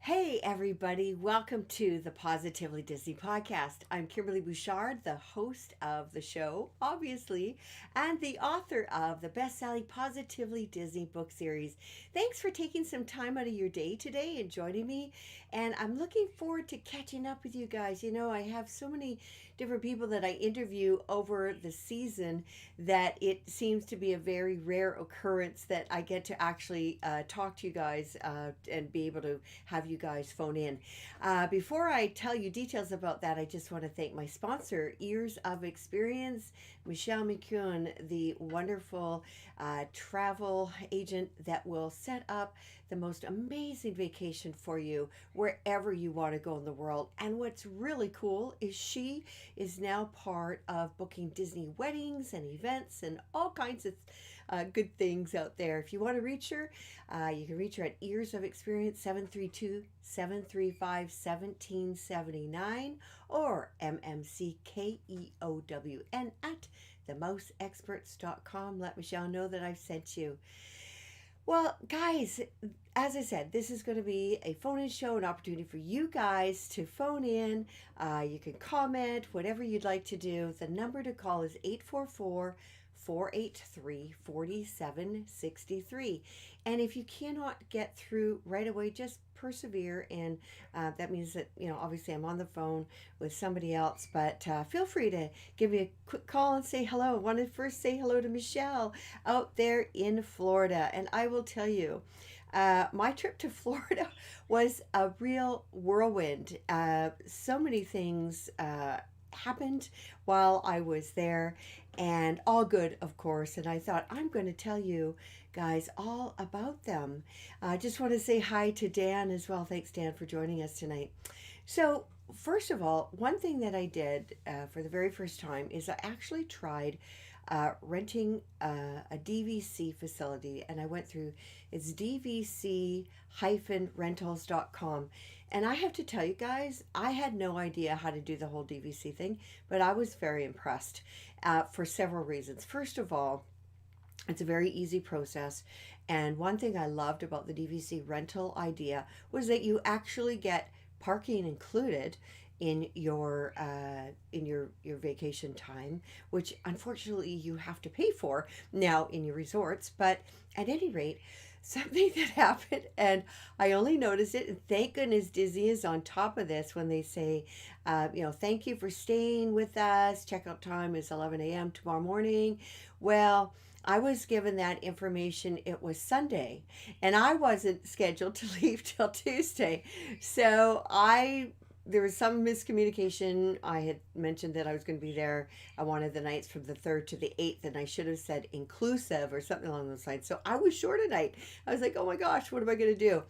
Hey, everybody, welcome to the Positively Disney podcast. I'm Kimberly Bouchard, the host of the show, obviously, and the author of the best selling Positively Disney book series. Thanks for taking some time out of your day today and joining me. And I'm looking forward to catching up with you guys. You know, I have so many different people that I interview over the season that it seems to be a very rare occurrence that I get to actually talk to you guys and be able to have you guys phone in. Before I tell you details about that, I just want to thank my sponsor, Years of Experience, Michelle McCune, the wonderful travel agent that will set up the most amazing vacation for you wherever you want to go in the world. And what's really cool is she is now part of booking Disney weddings and events and all kinds of good things out there. If you want to reach her, you can reach her at Ears of Experience 732-735-1779 or MMCKEOWN at themouseexperts.com. Let Michelle know that I've sent you. Well, guys, as I said, this is going to be a phone-in show, an opportunity for you guys to phone in. You can comment, whatever you'd like to do. The number to call is 844-483-4763. And if you cannot get through right away, just persevere. And that means that, obviously I'm on the phone with somebody else. But feel free to give me a quick call and say hello. I want to first say hello to Michelle out there in Florida. And I will tell you, my trip to Florida was a real whirlwind. So many things happened while I was there, and all good, of course. And I thought, I'm going to tell you guys all about them. I just want to say hi to Dan as well. Thanks, Dan, for joining us tonight. So, first of all, one thing that I did for the very first time is I actually tried renting a DVC facility, and I went through it's dvc-rentals.com. And I have to tell you guys, I had no idea how to do the whole DVC thing, but I was very impressed for several reasons. First of all, it's a very easy process. And one thing I loved about the DVC rental idea was that you actually get parking included in your vacation time, which unfortunately you have to pay for now in your resorts. But at any rate, something that happened, and I only noticed it, and thank goodness Disney is on top of this when they say, thank you for staying with us. Checkout time is 11 a.m. tomorrow morning. Well, I was given that information. It was Sunday, and I wasn't scheduled to leave till Tuesday. So there was some miscommunication. I had mentioned that I was going to be there. I wanted the nights from the 3rd to the 8th, and I should have said inclusive or something along those lines. So I was short a night. I was like, oh my gosh, what am I going to do?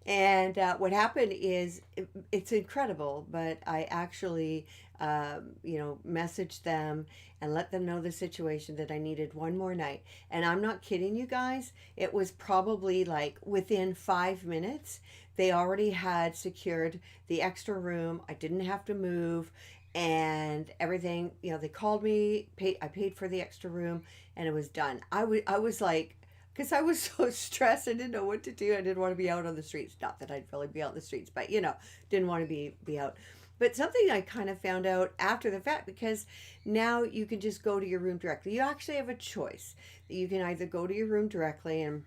And what happened is it's incredible, but I actually, messaged them and let them know the situation, that I needed one more night. And I'm not kidding you guys. It was probably like within 5 minutes, they already had secured the extra room. I didn't have to move and everything. They called me, I paid for the extra room, and it was done. I was like, because I was so stressed, I didn't know what to do. I didn't want to be out on the streets. Not that I'd really be out on the streets, but didn't want to be out. But something I kind of found out after the fact, because now you can just go to your room directly. You actually have a choice. You can either go to your room directly and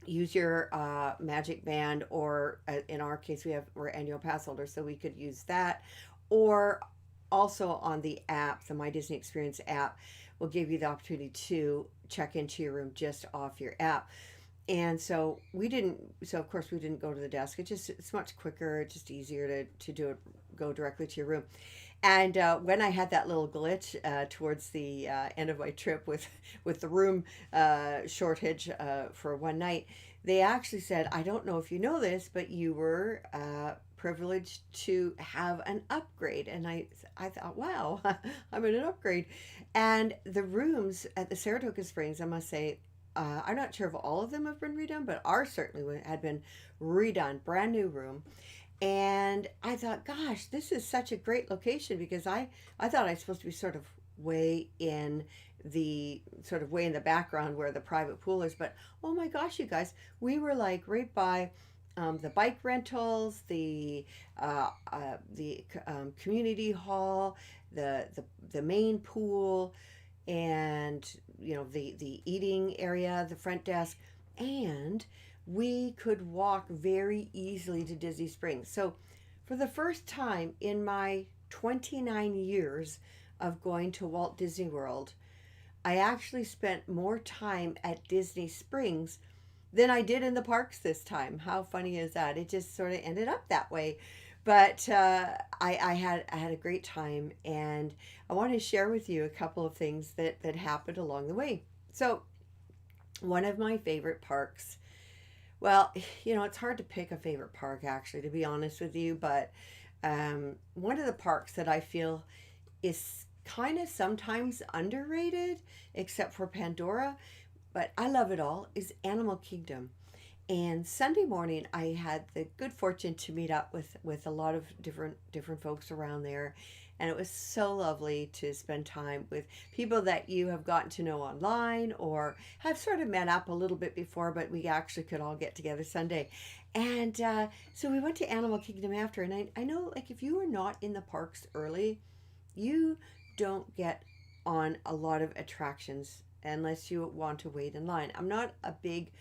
use your magic band, or in our case, we're annual pass holders, so we could use that, or also on the app, the My Disney Experience app will give you the opportunity to check into your room just off your app. And so of course we didn't go to the desk. It's much quicker, just easier to do it, go directly to your room. And when I had that little glitch towards the end of my trip with the room shortage for one night, they actually said, I don't know if you know this, but you were privileged to have an upgrade. And I thought, wow, I'm in an upgrade. And the rooms at the Saratoga Springs, I must say, I'm not sure if all of them have been redone, but ours certainly had been redone, brand new room. And I thought, gosh, this is such a great location, because I thought I was supposed to be sort of way in the background where the private pool is. But oh my gosh, you guys, we were like right by the bike rentals, community hall, the main pool, and the eating area, the front desk, and we could walk very easily to Disney Springs. So, for the first time in my 29 years of going to Walt Disney World, I actually spent more time at Disney Springs than I did in the parks this time. How funny is that? It just sort of ended up that way. But I had a great time, and I want to share with you a couple of things that happened along the way. So, one of my favorite parks. Well, it's hard to pick a favorite park, actually, to be honest with you. But one of the parks that I feel is kind of sometimes underrated, except for Pandora, but I love it all, is Animal Kingdom. And Sunday morning, I had the good fortune to meet up with a lot of different folks around there, and it was so lovely to spend time with people that you have gotten to know online or have sort of met up a little bit before, but we actually could all get together Sunday. And so we went to Animal Kingdom after, and I know, like, if you are not in the parks early, you don't get on a lot of attractions unless you want to wait in line. I'm not a big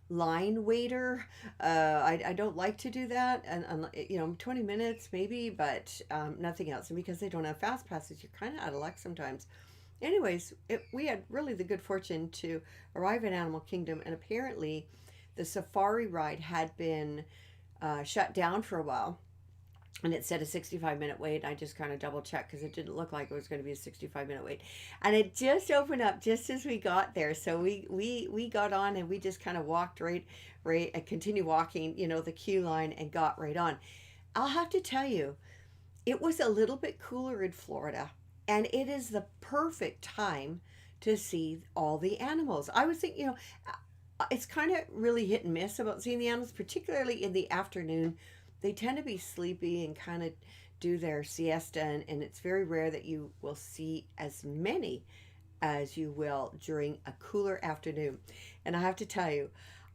line waiter. I don't like to do that, and 20 minutes maybe, but nothing else. And because they don't have fast passes, you're kind of out of luck sometimes. Anyways, we had really the good fortune to arrive at Animal Kingdom, and apparently the safari ride had been shut down for a while, and it said a 65-minute wait. And I just kind of double checked because it didn't look like it was going to be a 65-minute wait, and it just opened up just as we got there. So we got on, and we just kind of walked right and continued walking, the queue line, and got right on. I'll have to tell you, it was a little bit cooler in Florida, and it is the perfect time to see all the animals. I was thinking, it's kind of really hit and miss about seeing the animals, particularly in the afternoon. They tend to be sleepy and kind of do their siesta, and it's very rare that you will see as many as you will during a cooler afternoon. And I have to tell you,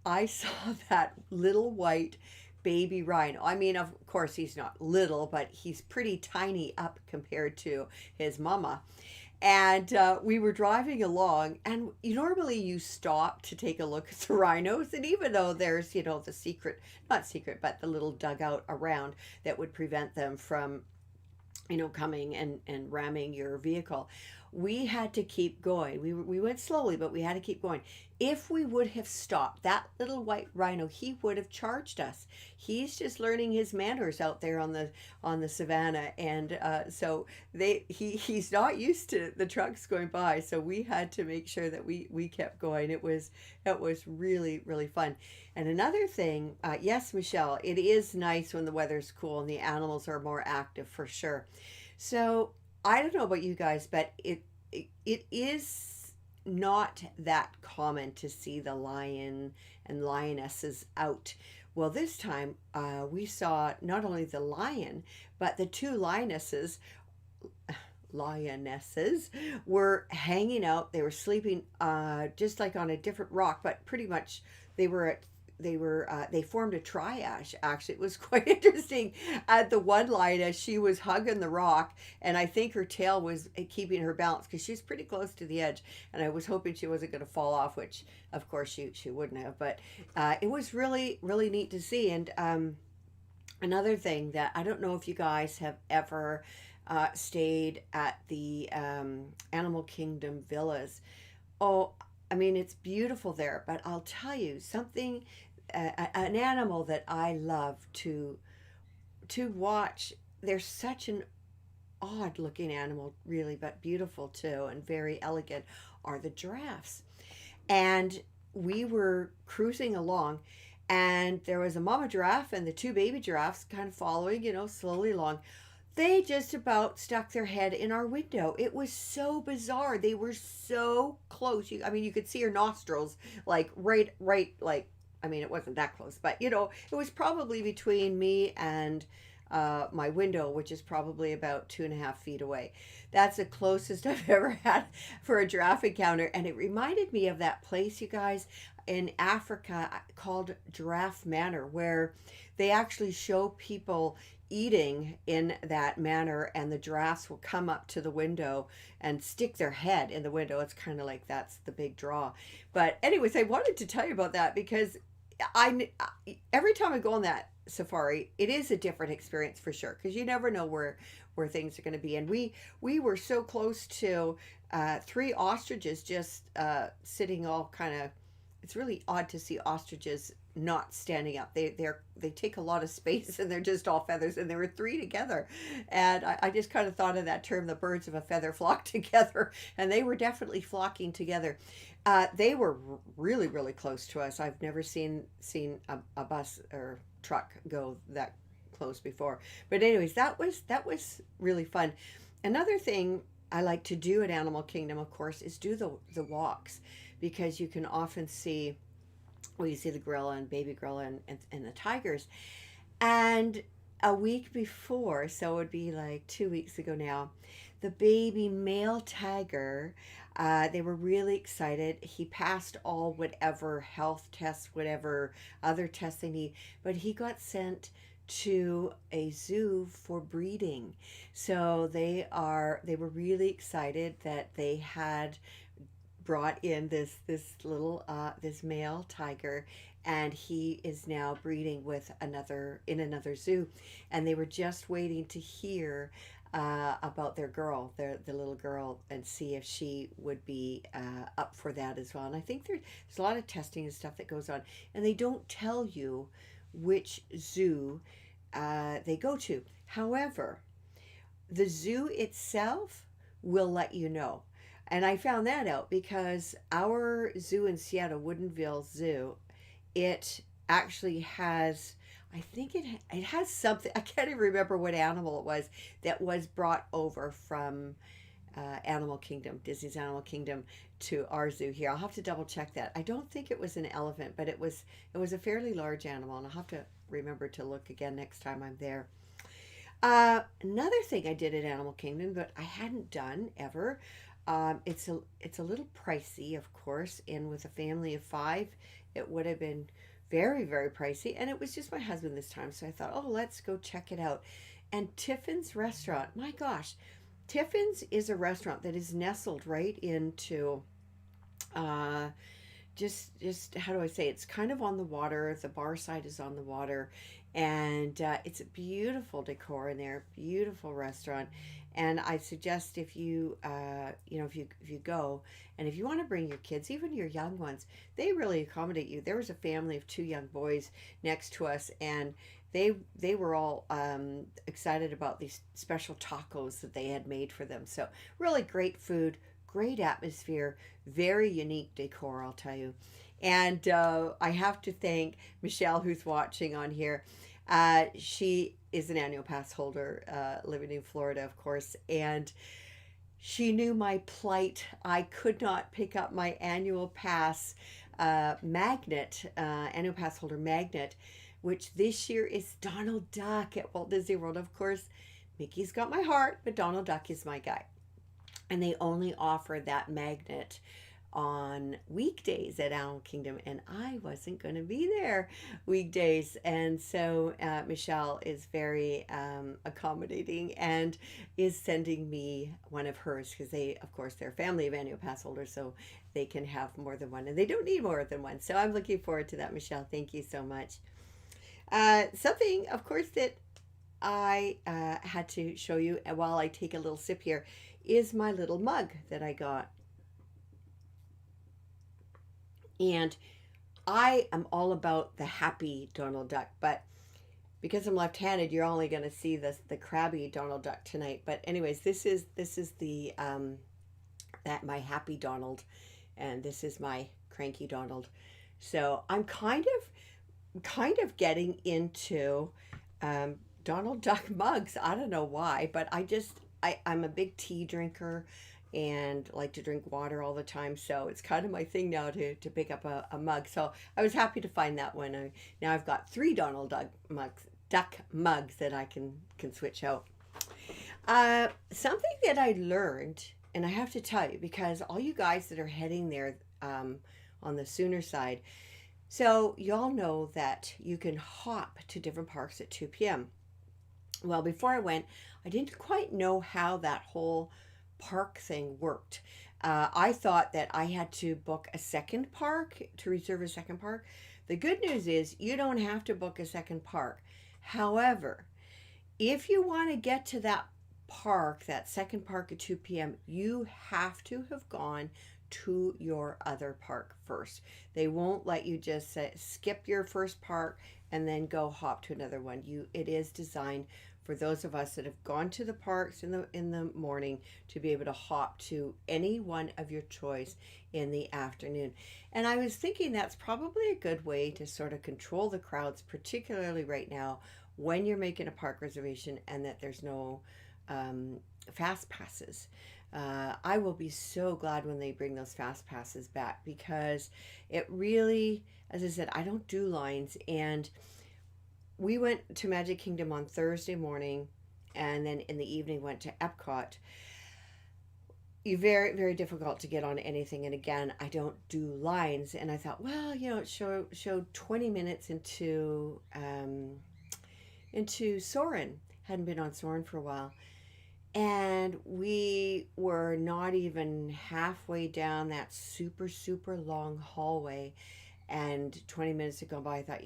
I saw that little white baby rhino. I mean, of course, he's not little, but he's pretty tiny up compared to his mama. And we were driving along, and you stop to take a look at the rhinos. And even though there's, the secret, not secret, but the little dugout around that would prevent them from, coming and ramming your vehicle, we had to keep going. We went slowly, but we had to keep going. If we would have stopped, that little white rhino, he would have charged us. He's just learning his manners out there on the savannah, and so he's not used to the trucks going by. So we had to make sure that we kept going. It was really really fun. And another thing, yes, Michelle, it is nice when the weather's cool and the animals are more active for sure. So I don't know about you guys, but it is not that common to see the lion and lionesses out. Well, this time we saw not only the lion, but the two lionesses were hanging out. They were sleeping just like on a different rock, but pretty much they were at they formed a triage. Actually, it was quite interesting. At the one lioness, she was hugging the rock, and I think her tail was keeping her balance because she's pretty close to the edge, and I was hoping she wasn't going to fall off, which of course she wouldn't have. But it was really really neat to see. And another thing, that I don't know if you guys have ever stayed at the Animal Kingdom villas. Oh, I mean, it's beautiful there, but I'll tell you something, an animal that I love to watch. They're such an odd looking animal, really, but beautiful too, and very elegant, are the giraffes. And we were cruising along, and there was a mama giraffe and the two baby giraffes kind of following, slowly along. They just about stuck their head in our window. It was so bizarre. They were so close. You could see her nostrils, like right, like, it wasn't that close, but it was probably between me and my window, which is probably about 2.5 feet away. That's the closest I've ever had for a giraffe encounter. And it reminded me of that place, you guys. in Africa called Giraffe Manor, where they actually show people eating in that manner, and the giraffes will come up to the window and stick their head in the window. It's kind of like that's the big draw. But anyways, I wanted to tell you about that because I every time I go on that safari, it is a different experience for sure, because you never know where things are going to be. And we were so close to three ostriches just sitting all kind of. It's really odd to see ostriches not standing up. They take a lot of space and they're just all feathers, and there were three together. And I just kind of thought of that term, the birds of a feather flock together, and they were definitely flocking together. They were really, really close to us. I've never seen a bus or truck go that close before. But anyways, that was really fun. Another thing I like to do at Animal Kingdom, of course, is do the walks, because you can often see, well, you see the gorilla and baby gorilla and the tigers. And a week before, so it would be like 2 weeks ago now, the baby male tiger, they were really excited. He passed all whatever health tests, whatever other tests they need, but he got sent to a zoo for breeding. So they were really excited that they had brought in this little this male tiger, and he is now breeding with another zoo, and they were just waiting to hear about their girl, the little girl, and see if she would be up for that as well. And I think there's a lot of testing and stuff that goes on, and they don't tell you which zoo they go to. However, the zoo itself will let you know. And I found that out because our zoo in Seattle, Woodinville Zoo, it actually has, I think it has something, I can't even remember what animal it was that was brought over from Animal Kingdom, Disney's Animal Kingdom, to our zoo here. I'll have to double check that. I don't think it was an elephant, but it was a fairly large animal, and I'll have to remember to look again next time I'm there. Another thing I did at Animal Kingdom that I hadn't done ever. It's a little pricey, of course, and with a family of 5, it would have been very, very pricey. And it was just my husband this time, so I thought, oh, let's go check it out. And Tiffin's restaurant, my gosh, Tiffin's is a restaurant that is nestled right into, just how do I say? It's kind of on the water. The bar side is on the water, and it's a beautiful decor in there, beautiful restaurant. And I suggest if you if you go, and if you want to bring your kids, even your young ones, they really accommodate you. There was a family of 2 young boys next to us, and they were all excited about these special tacos that they had made for them. So really great food, great atmosphere, very unique decor, I'll tell you. And I have to thank Michelle, who's watching on here. She is an annual pass holder, living in Florida, of course, and she knew my plight. I could not pick up my annual pass magnet, annual pass holder magnet, which this year is Donald Duck at Walt Disney World. Of course, Mickey's got my heart, but Donald Duck is my guy. And they only offer that magnet on weekdays at Animal Kingdom, and I wasn't going to be there weekdays. And so Michelle is very accommodating and is sending me one of hers, because they, of course, they're a family of annual pass holders, so they can have more than one, and they don't need more than one. So I'm looking forward to that, Michelle. Thank you so much. Something, of course, that I had to show you while I take a little sip here is my little mug that I got. And I am all about the happy Donald Duck, but because I'm left-handed, you're only going to see the crabby Donald Duck tonight. But anyways, this is the that my happy Donald, and this is my cranky Donald. So I'm kind of getting into Donald Duck mugs. I don't know why, but I'm a big tea drinker and like to drink water all the time, so it's kind of my thing now to pick up a mug. So I was happy to find that one. Now I've got 3 Donald Duck mugs that I can switch out. Something that I learned, and I have to tell you, because all you guys that are heading there, on the sooner side. So y'all know that you can hop to different parks at 2 p.m. Well, before I went, I didn't quite know how that whole park thing worked. I thought that I had to book a second park to reserve a second park. The good news is you don't have to book a second park. However, if you want to get to that park, that second park at 2 p.m., you have to have gone to your other park first. They won't let you just skip your first park and then go hop to another one. It is designed for those of us that have gone to the parks in the morning to be able to hop to any one of your choice in the afternoon. And I was thinking that's probably a good way to sort of control the crowds, particularly right now when you're making a park reservation and that there's no fast passes. I will be so glad when they bring those fast passes back, because it really, as I said, I don't do lines. And we went to Magic Kingdom on Thursday morning, and then in the evening went to Epcot. You very, very difficult to get on anything. And again, I don't do lines. And I thought, well, it showed 20 minutes into Soarin'. Hadn't been on Soarin' for a while. And we were not even halfway down that super, super long hallway. And 20 minutes had gone by. I thought,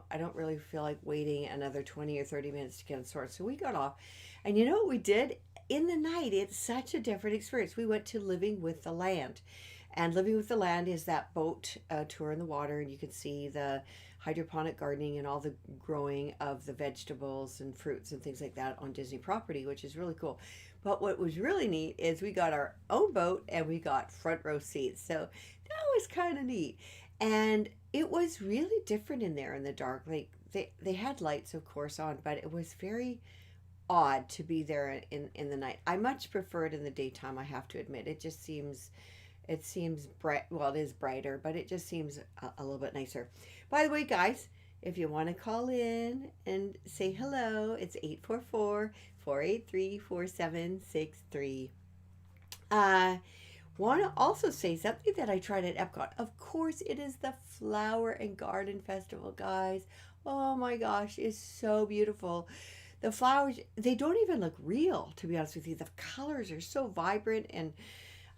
I don't really feel like waiting another 20 or 30 minutes to get on Soarin'. So we got off. And you know what we did? In the night, it's such a different experience. We went to Living with the Land. And Living with the Land is that boat tour in the water. And you can see the hydroponic gardening and all the growing of the vegetables and fruits and things like that on Disney property, which is really cool. But what was really neat is we got our own boat and we got front row seats. So that was kind of neat. And it was really different in there in the dark. Like they had lights, of course, on, but it was very odd to be there in the night. I much prefer it in the daytime, I have to admit. It seems bright. Well, it is brighter, but it just seems a little bit nicer. By the way, guys, if you want to call in and say hello, it's 844-483-4763. Want to also say something that I tried at Epcot. Of course, it is the Flower and Garden Festival, guys. Oh my gosh, it's so beautiful. The flowers, they don't even look real, to be honest with you. The colors are so vibrant, and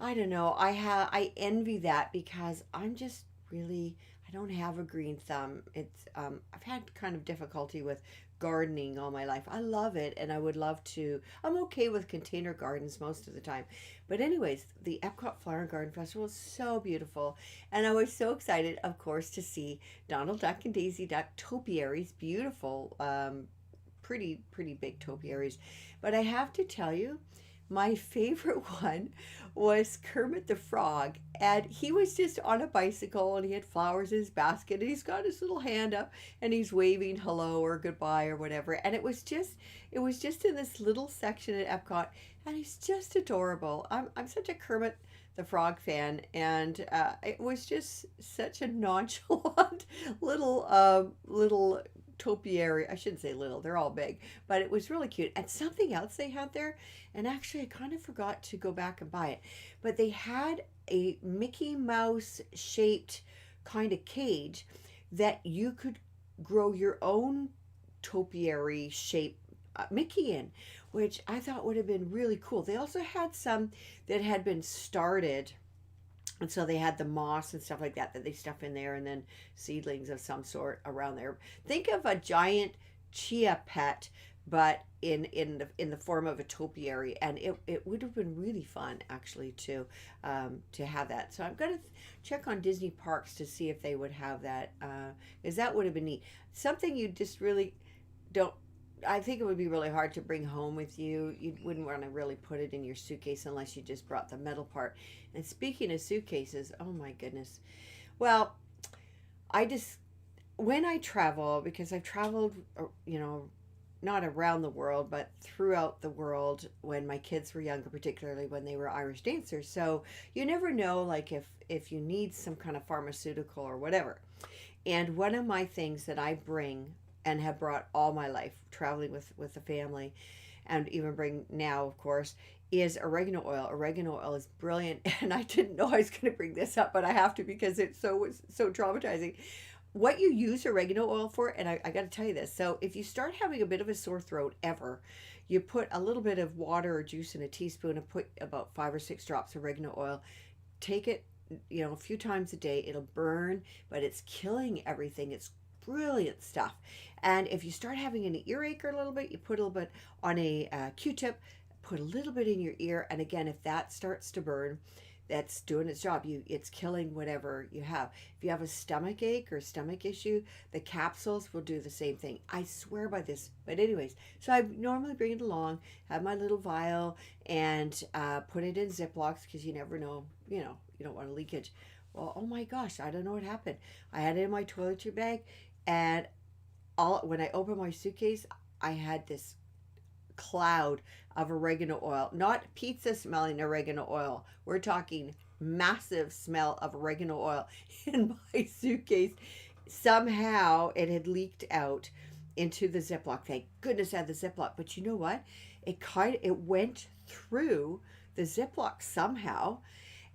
I don't know. I envy that, because I'm just really, I don't have a green thumb. I've had kind of difficulty with gardening all my life. I love it, and I would love to. I'm okay with container gardens most of the time. But anyways, the Epcot Flower and Garden Festival is so beautiful, and I was so excited, of course, to see Donald Duck and Daisy Duck topiaries, beautiful, pretty big topiaries. But I have to tell you, my favorite one was Kermit the Frog, and he was just on a bicycle, and he had flowers in his basket, and he's got his little hand up, and he's waving hello or goodbye or whatever. And it was just in this little section at Epcot, and he's just adorable. I'm such a Kermit the Frog fan, and it was just such a nonchalant little topiary. I shouldn't say little, they're all big, but it was really cute. And something else they had there, and actually I kind of forgot to go back and buy it, but they had a Mickey Mouse shaped kind of cage that you could grow your own topiary shape Mickey in, which I thought would have been really cool. They also had some that had been started, and so they had the moss and stuff like that they stuff in there, and then seedlings of some sort around there. Think of a giant chia pet, but in the form of a topiary, and it would have been really fun actually to have that. So I'm gonna check on Disney parks to see if they would have that, because that would have been neat. Something you just really don't. I think it would be really hard to bring home with you. You wouldn't want to really put it in your suitcase unless you just brought the metal part. And speaking of suitcases, oh my goodness. Well, when I travel, because I've traveled, not around the world, but throughout the world when my kids were younger, particularly when they were Irish dancers. So you never know, like if you need some kind of pharmaceutical or whatever. And one of my things that I bring and have brought all my life traveling with the family and even bring now, of course, is oregano oil. Oregano oil is brilliant, and I didn't know I was going to bring this up, but I have to because it's so traumatizing. What you use oregano oil for, and I got to tell you this. So if you start having a bit of a sore throat ever, you put a little bit of water or juice in a teaspoon and put about 5 or 6 drops of oregano oil. Take it, a few times a day. It'll burn, but it's killing everything. It's brilliant stuff. And if you start having an earache or a little bit, you put a little bit on a Q-tip, put a little bit in your ear, and again, if that starts to burn, that's doing its job. It's killing whatever you have. If you have a stomach ache or stomach issue, the capsules will do the same thing. I swear by this. But anyways, so I normally bring it along, have my little vial, and put it in Ziplocs because you never know. You don't want a leakage. Well, oh my gosh, I don't know what happened. I had it in my toiletry bag, and all when I opened my suitcase, I had this cloud of oregano oil, not pizza smelling oregano oil. We're talking massive smell of oregano oil in my suitcase. Somehow it had leaked out into the Ziploc. Thank goodness I had the Ziploc. But you know what? It went through the Ziploc somehow,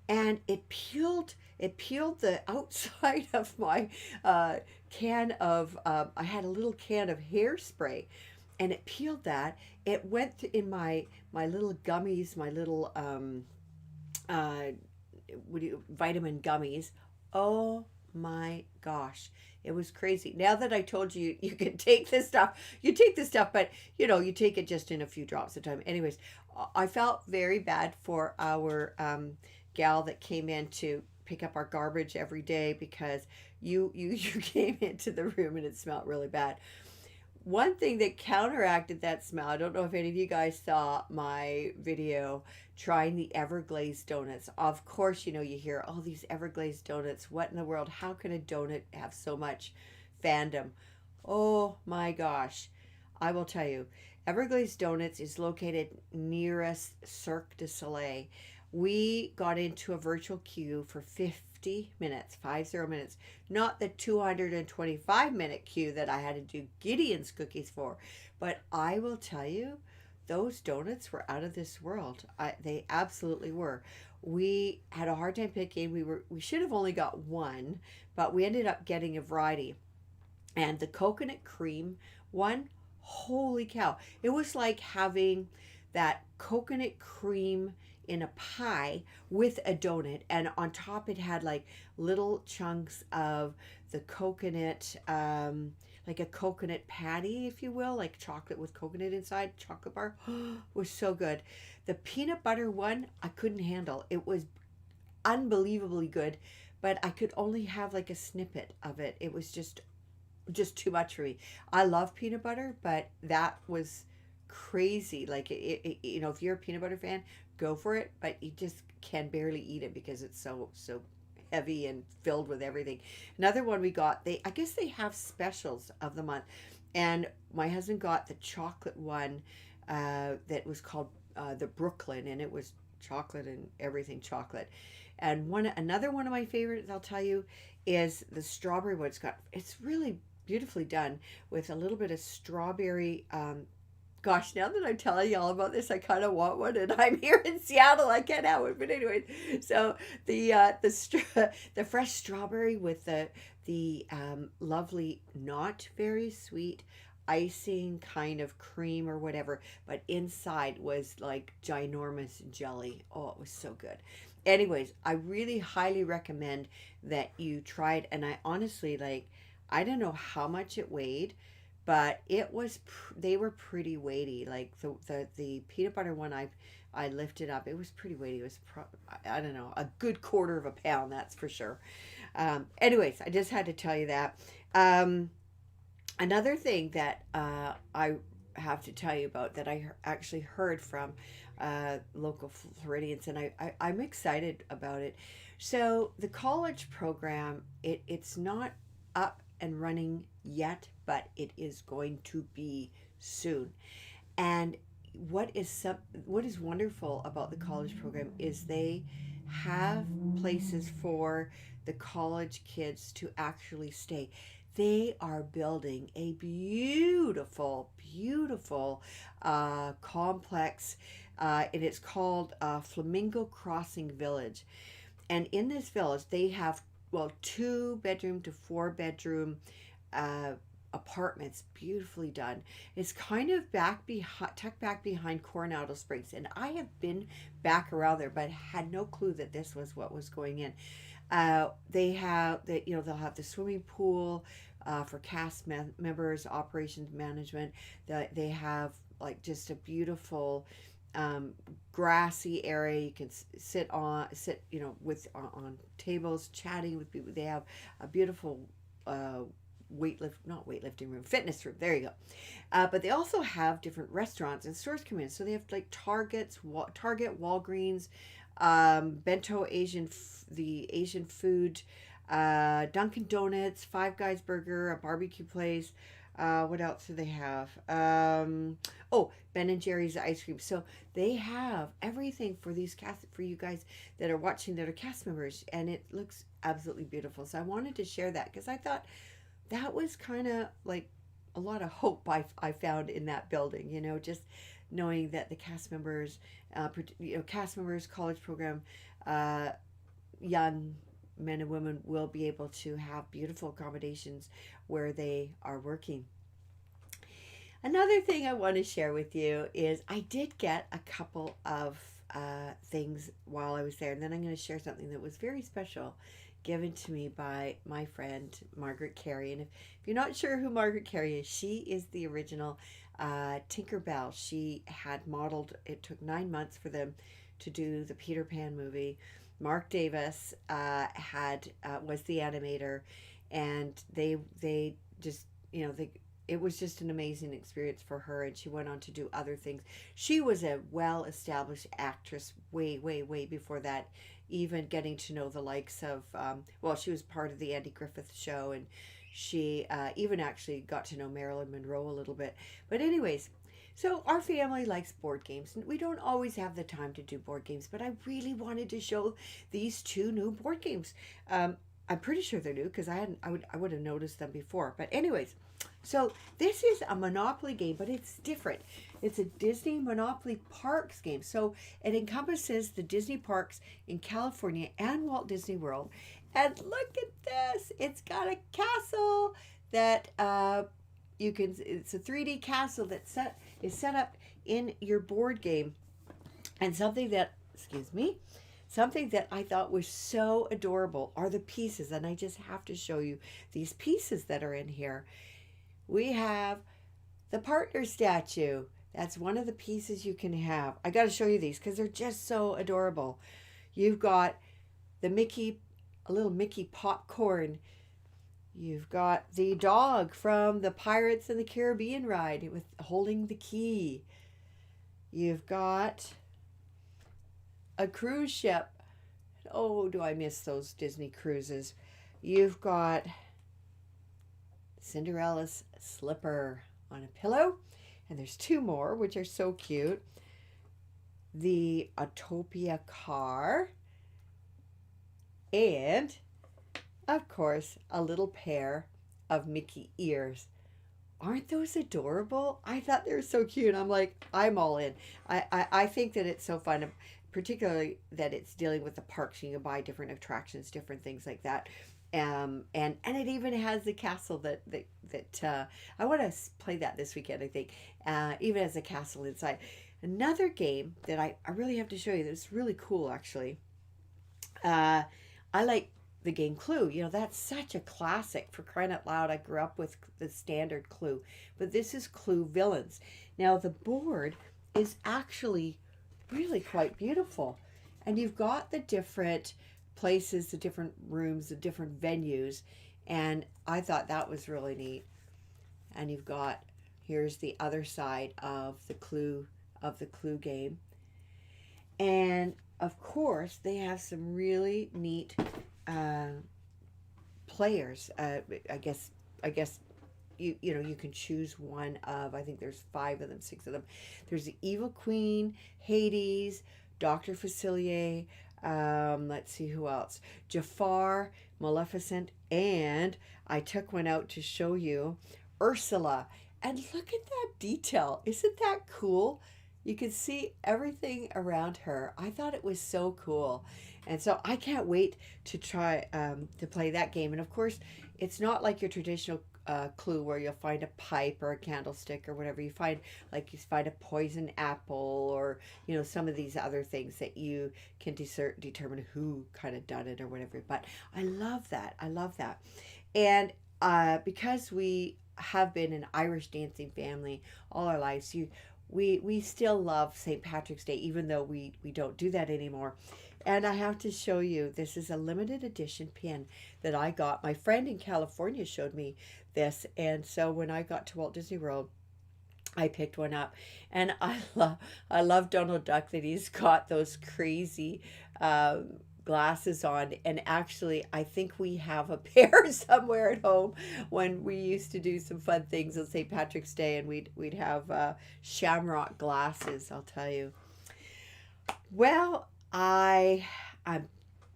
and it peeled the outside of my can of I had a little can of hairspray, and it peeled that. It went in my little gummies, my little uh vitamin gummies. Oh my gosh, it was crazy. Now that I told you you can take this stuff, you take this stuff, but you take it just in a few drops at a time. Anyways, I felt very bad for our gal that came in to pick up our garbage every day, because you came into the room and it smelled really bad. One thing that counteracted that smell, I don't know if any of you guys saw my video trying the Everglazed donuts. Of course, you hear, oh, these Everglazed donuts, what in the world? How can a donut have so much fandom? Oh my gosh. I will tell you, Everglazed Donuts is located nearest Cirque du Soleil. We got into a virtual queue for 50 minutes, 50 minutes, not the 225-minute queue that I had to do Gideon's cookies for. But I will tell you, those donuts were out of this world. They absolutely were. We had a hard time picking. We should have only got one, but we ended up getting a variety. And the coconut cream one, holy cow. It was like having that coconut cream in a pie with a donut, and on top it had like little chunks of the coconut, like a coconut patty, if you will, like chocolate with coconut inside, chocolate bar. Was so good. The peanut butter one I couldn't handle. It was unbelievably good, but I could only have like a snippet of it. It was just too much for me. I love peanut butter, but that was crazy. Like if you're a peanut butter fan, go for it, but you just can barely eat it because it's so heavy and filled with everything. Another one we got, I guess they have specials of the month, and my husband got the chocolate one that was called the Brooklyn, and it was chocolate and everything chocolate. And another one of my favorites, I'll tell you, is the strawberry one. It's really beautifully done with a little bit of strawberry. Gosh, now that I'm telling you all about this, I kind of want one, and I'm here in Seattle. I can't have one, but anyways. So the fresh strawberry with the lovely, not very sweet icing kind of cream or whatever, but inside was like ginormous jelly. Oh, it was so good. Anyways, I really highly recommend that you try it, and I honestly, like, I don't know how much it weighed, but they were pretty weighty. Like the peanut butter one I lifted up, it was pretty weighty. It was I don't know, a good quarter of a pound, that's for sure. Anyways, I just had to tell you that. Another thing that I have to tell you about that I actually heard from local Floridians, and I'm excited about it. So the college program, it's not up and running yet, but it is going to be soon. And what is wonderful about the college program is they have places for the college kids to actually stay. they are building a beautiful, beautiful complex, and it's called Flamingo Crossing Village. And in this village, they have, well, 2 bedroom to 4 bedroom uh, apartments, beautifully done. It's kind of back behind, tucked back behind Coronado Springs, and I have been back around there, but had no clue that this was what was going in. They have that, they'll have the swimming pool for cast members, operations management. They have like just a beautiful grassy area you can sit with on tables chatting with people. They have a beautiful not weightlifting room, fitness room, there you go. But they also have different restaurants and stores come in, so they have like Target, Walgreens, bento the Asian food, Dunkin' Donuts, Five Guys Burger, a barbecue place. What else do they have? Oh, Ben and Jerry's ice cream. So they have everything for these cast, for you guys that are watching that are cast members, and it looks absolutely beautiful. So I wanted to share that because I thought that was kind of like a lot of hope I found in that building. Just knowing that the cast members, college program, young men and women will be able to have beautiful accommodations where they are working. Another thing I want to share with you is I did get a couple of things while I was there, and then I'm going to share something that was very special given to me by my friend Margaret Carey. And if you're not sure who Margaret Carey is, she is the original Tinkerbell. She had modeled, it took 9 months for them to do the Peter Pan movie. Mark Davis was the animator, and they just, it was just an amazing experience for her, and she went on to do other things. She was a well-established actress way, way, way before that, even getting to know the likes of, she was part of the Andy Griffith Show, and she even actually got to know Marilyn Monroe a little bit. But anyways, so our family likes board games, and we don't always have the time to do board games, but I really wanted to show these 2 new board games. I'm pretty sure they're new because I would have noticed them before. But anyways, so this is a Monopoly game, but it's different. It's a Disney Monopoly Parks game. So it encompasses the Disney parks in California and Walt Disney World. And look at this. It's got a castle that it's a 3D castle that is set up in your board game. And something that I thought was so adorable are the pieces, and I just have to show you these pieces that are in here. We have the partner statue. That's one of the pieces you can have. I got to show you these because they're just so adorable. You've got a little Mickey popcorn. You've got the dog from the Pirates of the Caribbean ride with holding the key. You've got a cruise ship. Oh, do I miss those Disney cruises. You've got Cinderella's slipper on a pillow. And there's 2 more, which are so cute. The Autopia car. And, of course, a little pair of Mickey ears. Aren't those adorable? I thought they were so cute. I'm like, I'm all in. I think that it's so fun, particularly that it's dealing with the parks. You can buy different attractions, different things like that. And it even has the castle that I want to play that this weekend, I think. Even as a castle inside. Another game that I really have to show you that's really cool, actually. I like the game Clue. That's such a classic, for crying out loud. I grew up with the standard Clue. But this is Clue Villains. Now, the board is actually really quite beautiful. And you've got the different places, the different rooms, the different venues. And I thought that was really neat. And here's the other side of the Clue game. And of course, they have some really neat players. I guess you can choose one of, I think there's 5 of them, 6 of them. There's the Evil Queen, Hades, Dr. Facilier, let's see who else. Jafar, Maleficent, And I took one out to show you Ursula. And look at that detail. Isn't that cool? You can see everything around her. I thought it was so cool. And so I can't wait to try to play that game. And of course, it's not like your traditional clue where you'll find a pipe or a candlestick or whatever. You find a poison apple, or some of these other things that you can determine who kind of done it or whatever. But I love that. I love that. And because we have been an Irish dancing family all our lives, we still love St. Patrick's Day, even though we don't do that anymore. And I have to show you, this is a limited edition pin that I got. My friend in California showed me this, and so when I got to Walt Disney World, I picked one up, and I love Donald Duck, that he's got those crazy glasses on. And actually, I think we have a pair somewhere at home when we used to do some fun things on St. Patrick's Day, and we'd have shamrock glasses. I'll tell you. Well, I'm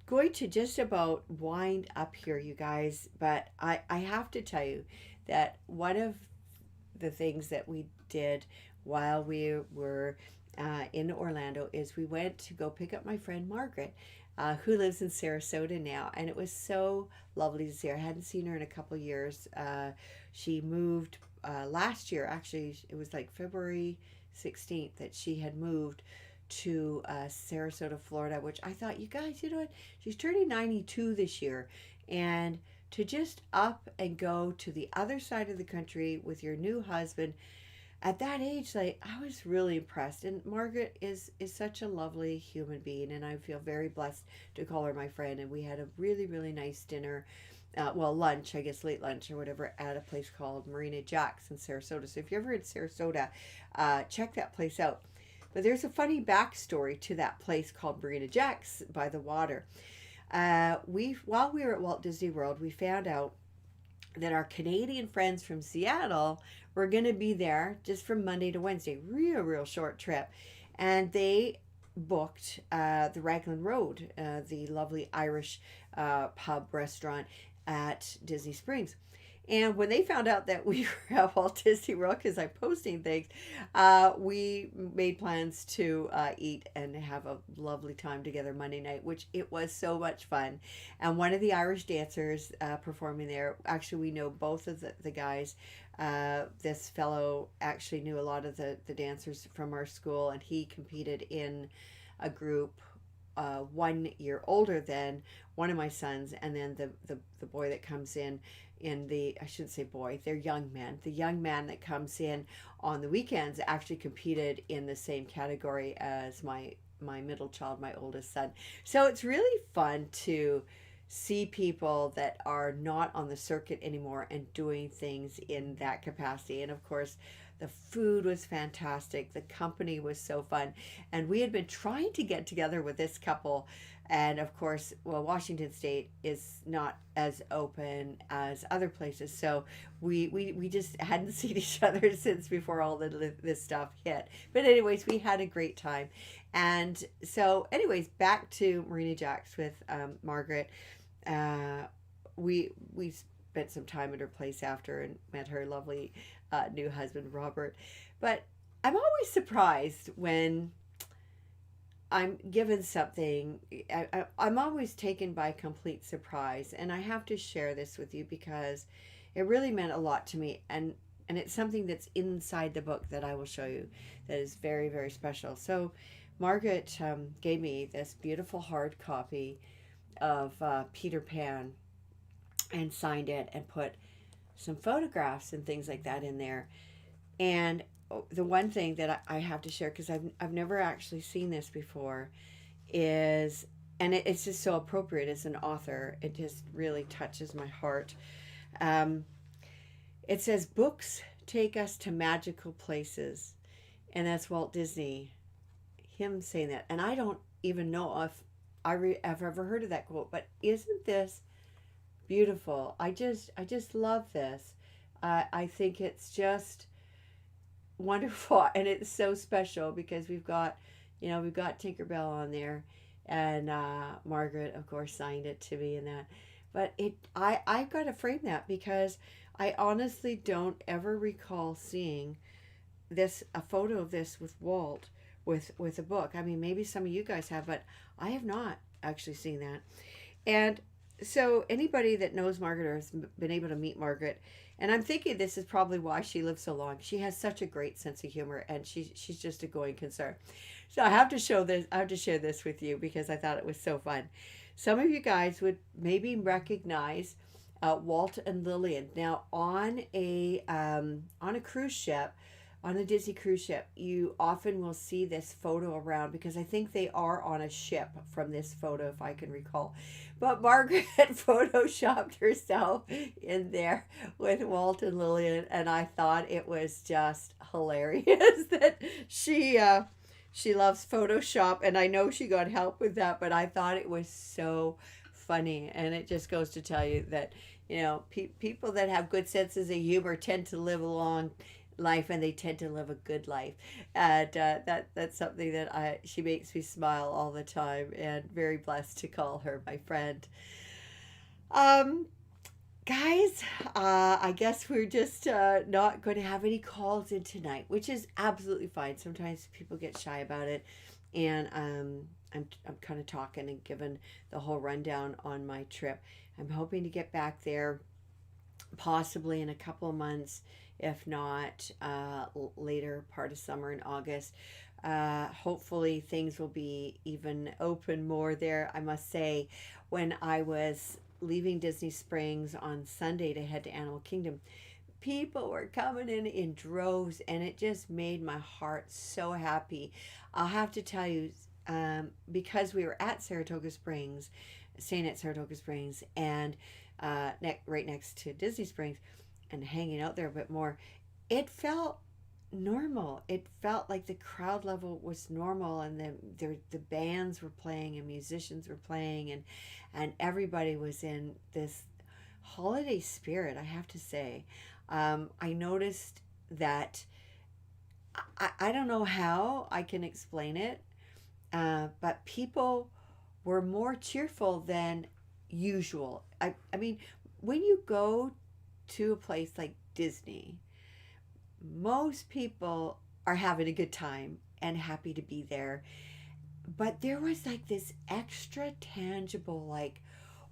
going to just about wind up here, you guys, but I have to tell you that one of the things that we did while we were in Orlando is we went to go pick up my friend Margaret, who lives in Sarasota now, and it was so lovely to see her. I hadn't seen her in a couple years. She moved last year. Actually, it was like February 16th that she had moved to Sarasota, Florida, which I thought, you guys, you know what? She's turning 92 this year, and to just up and go to the other side of the country with your new husband at that age, like, I was really impressed. And Margaret is such a lovely human being, and I feel very blessed to call her my friend. And we had a really, really nice dinner, lunch, I guess, late lunch or whatever, at a place called Marina Jack's in Sarasota. So if you're ever in Sarasota, check that place out. But there's a funny backstory to that place called Marina Jack's by the water. While we were at Walt Disney World, we found out that our Canadian friends from Seattle were going to be there just from Monday to Wednesday. Real short trip. And they booked the Raglan Road, the lovely Irish pub restaurant at Disney Springs. And when they found out that we were at Walt Disney World, because I'm posting things, we made plans to eat and have a lovely time together Monday night, which it was so much fun. And one of the Irish dancers performing there, actually, we know both of the guys. This fellow actually knew a lot of the dancers from our school, and he competed in a group 1 year older than one of my sons, and then the boy that comes in the, I shouldn't say boy, they're young men. The young man that comes in on the weekends actually competed in the same category as my middle child, my oldest son. So it's really fun to see people that are not on the circuit anymore and doing things in that capacity. And of course, the food was fantastic. The company was so fun. And we had been trying to get together with this couple. And of course, well, Washington State is not as open as other places. So we just hadn't seen each other since before all this stuff hit. But anyways, we had a great time. And so anyways, back to Marina Jack's with Margaret. We spent some time at her place after and met her lovely new husband, Robert. But I'm always surprised when I'm given something. I'm always taken by complete surprise, and I have to share this with you because it really meant a lot to me, and it's something that's inside the book that I will show you that is very, very special. So Margaret gave me this beautiful hard copy of Peter Pan and signed it and put some photographs and things like that in there. And the one thing that I have to share, because I've never actually seen this before, is, and it's just so appropriate as an author, it just really touches my heart. It says, books take us to magical places. And that's Walt Disney, him saying that. And I don't even know if I've ever heard of that quote, but isn't this beautiful? I just love this. I think it's just wonderful, and it's so special because we've got Tinkerbell on there, and Margaret, of course, signed it to me and that. But I've got to frame that because I honestly don't ever recall seeing this a photo of this with Walt with a book. I mean, maybe some of you guys have, but I have not actually seen that. And so anybody that knows Margaret or has been able to meet Margaret, and I'm thinking this is probably why she lived so long. She has such a great sense of humor, and she's just a going concern. So I have to show this. I have to share this with you because I thought it was so fun. Some of you guys would maybe recognize Walt and Lillian. Now on a cruise ship, on a Disney cruise ship, you often will see this photo around because I think they are on a ship from this photo, if I can recall. But Margaret photoshopped herself in there with Walt and Lillian, and I thought it was just hilarious that she loves Photoshop, and I know she got help with that, but I thought it was so funny, and it just goes to tell you that people that have good senses of humor tend to live a long life, and they tend to live a good life, and that's something that I she makes me smile all the time, and very blessed to call her my friend. Um, Guys, I guess we're just not going to have any calls in tonight, which is absolutely fine. Sometimes people get shy about it, and I'm kind of talking and giving the whole rundown on my trip. I'm hoping to get back there possibly in a couple of months, if not later part of summer in August. Hopefully, things will be even open more there. I must say, when I was leaving Disney Springs on Sunday to head to Animal Kingdom, people were coming in droves, and it just made my heart so happy. I'll have to tell you, because we were at Saratoga Springs, staying at Saratoga Springs, and right next to Disney Springs, and hanging out there a bit more, it felt normal. It felt like the crowd level was normal, and the bands were playing, and musicians were playing, and everybody was in this holiday spirit. I have to say, I noticed that I don't know how I can explain it, but people were more cheerful than usual. I mean, when you go to a place like Disney, most people are having a good time and happy to be there. But there was like this extra tangible, like,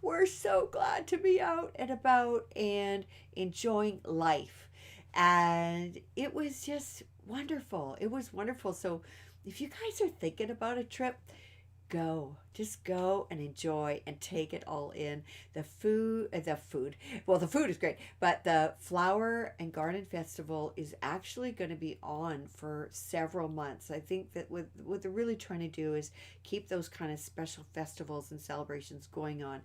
we're so glad to be out and about and enjoying life. And it was just wonderful. It was wonderful. So if you guys are thinking about a trip, go, just go and enjoy and take it all in. The food is great, but the Flower and Garden Festival is actually going to be on for several months. I think that what they're really trying to do is keep those kind of special festivals and celebrations going on.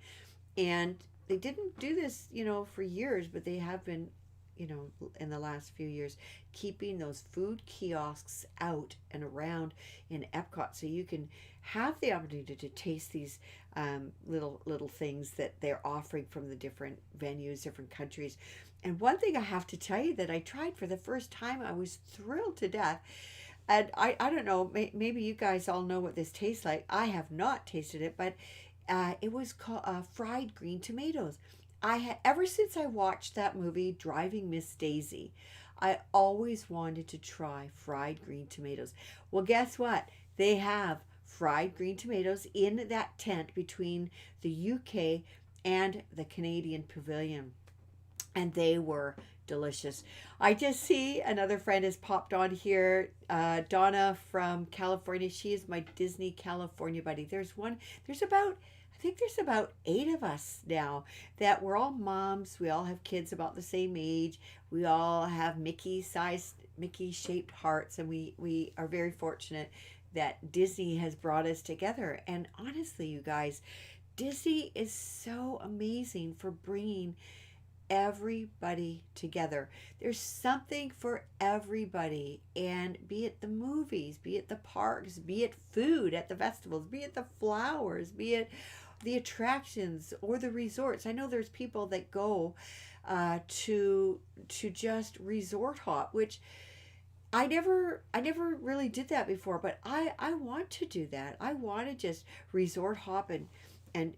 And they didn't do this, for years, but they have been, in the last few years, keeping those food kiosks out and around in Epcot, so you can have the opportunity to taste these little things that they're offering from the different venues, different countries. And one thing I have to tell you that I tried for the first time, I was thrilled to death. And I don't know, maybe you guys all know what this tastes like. I have not tasted it, but it was called fried green tomatoes. I had ever since I watched that movie Driving Miss Daisy, I always wanted to try fried green tomatoes. Well, guess what? They have fried green tomatoes in that tent between the UK and the Canadian Pavilion, and they were delicious. I just see another friend has popped on here, Donna from California. She is my Disney California buddy. I think there's about 8 of us now that we're all moms. We all have kids about the same age. We all have Mickey shaped hearts, and we are very fortunate that Disney has brought us together. And honestly, you guys, Disney is so amazing for bringing everybody together. There's something for everybody, and be it the movies, be it the parks, be it food at the festivals, be it the flowers, be it the attractions or the resorts. I know there's people that go to just resort hop, which I never really did that before, but I want to do that. I want to just resort hop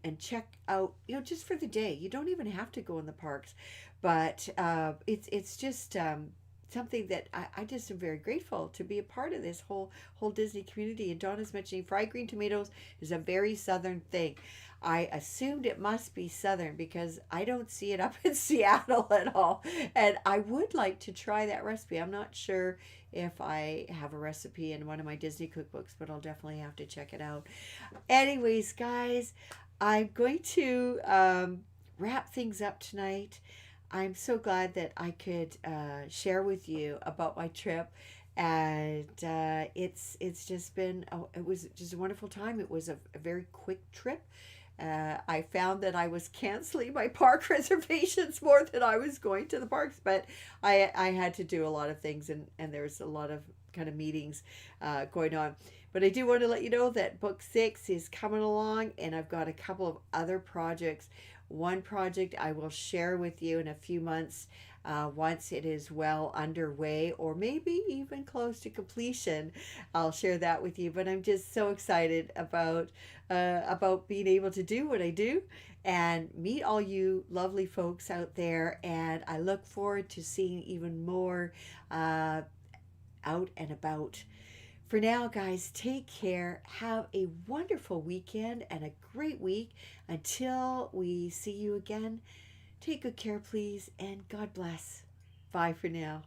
and check out, just for the day. You don't even have to go in the parks, but it's just something that I just am very grateful to be a part of this whole Disney community. And Donna's mentioning fried green tomatoes is a very southern thing. I assumed it must be southern because I don't see it up in Seattle at all. And I would like to try that recipe. I'm not sure if I have a recipe in one of my Disney cookbooks, but I'll definitely have to check it out. Anyways, guys, I'm going to wrap things up tonight. I'm so glad that I could share with you about my trip, and it's just been it was just a wonderful time. It was a very quick trip. I found that I was canceling my park reservations more than I was going to the parks, but I had to do a lot of things, and there's a lot of kind of meetings going on. But I do want to let you know that book 6 is coming along, and I've got a couple of other projects. One project I will share with you in a few months once it is well underway, or maybe even close to completion. I'll share that with you. But I'm just so excited about being able to do what I do and meet all you lovely folks out there. And I look forward to seeing even more out and about. For now, guys, take care. Have a wonderful weekend and a great week. Until we see you again, take good care, please, and God bless. Bye for now.